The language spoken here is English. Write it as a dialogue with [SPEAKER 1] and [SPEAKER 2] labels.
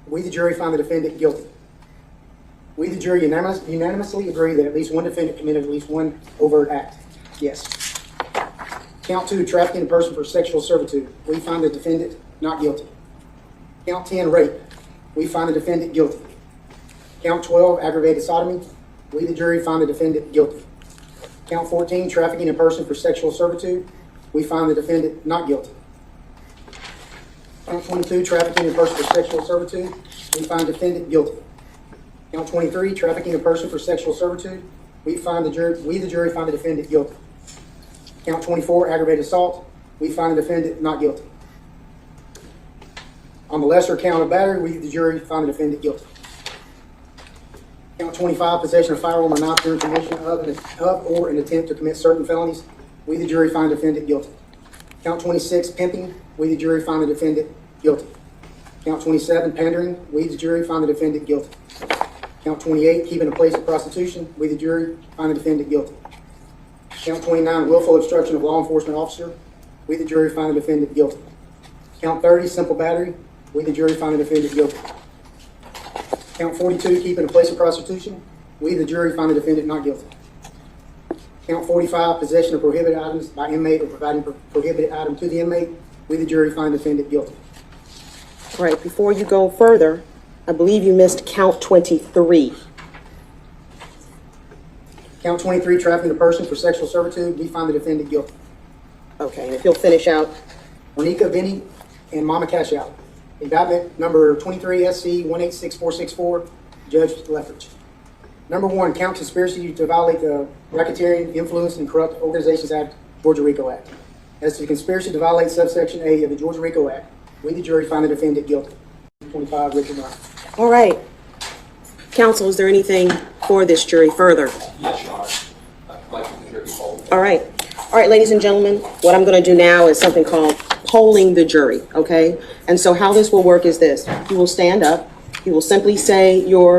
[SPEAKER 1] We, the jury, find the defendant guilty. We, the jury, unanimously agree that at least one defendant committed at least one overt act. Yes. Count 2, trafficking a person for sexual servitude. We find the defendant not guilty. Count 10, rape. We find the defendant guilty. Count 12, aggravated sodomy. We, the jury, find the defendant guilty. Count 14, trafficking a person for sexual servitude. We find the defendant not guilty. Count 22, trafficking a person for sexual servitude. We find defendant guilty. Count 23, trafficking a person for sexual servitude. We, the jury, find the defendant guilty. Count 24, aggravated assault. We find the defendant not guilty. On the lesser count of battery, we, the jury, find the defendant guilty. Count 25, possession of firearm or knife during commission of or an attempt to commit certain felonies. We, the jury, find the defendant guilty. Count 26, pimping. We, the jury, find the defendant guilty. Count 27, pandering. We, the jury, find the defendant guilty. Count 28, keeping a place of prostitution. We, the jury, find the defendant guilty. Count 29, willful obstruction of law enforcement officer. We, the jury, find the defendant guilty. Count 30, simple battery. We, the jury, find the defendant guilty. Count 42, keeping a place of prostitution. We, the jury, find the defendant not guilty. Count 45, possession of prohibited items by inmate or providing prohibited item to the inmate. We, the jury, find the defendant guilty.
[SPEAKER 2] All right, before you go further, I believe you missed count 23.
[SPEAKER 1] Count 23, trafficking a person for sexual servitude. We find the defendant guilty.
[SPEAKER 2] Okay, and if you'll finish out.
[SPEAKER 1] Monica, Vinny, and Mama Cash Out. Indictment number 23 SC 186464, Judge Lethbridge. Number 1, count conspiracy to violate the Racketeering, Influence, and Corrupt Organizations Act, Georgia RICO Act. As to the conspiracy to violate subsection A of the Georgia RICO Act, we, the jury, find the defendant guilty. 25, Richard Brown.
[SPEAKER 2] All right. Counsel, is there anything for this jury further?
[SPEAKER 3] Yes, Your Honor. I'd like the jury to hold.
[SPEAKER 2] All right. All right, ladies and gentlemen, what I'm going to do now is something called polling the jury, okay? And so how this will work is this. You will stand up. You will simply say your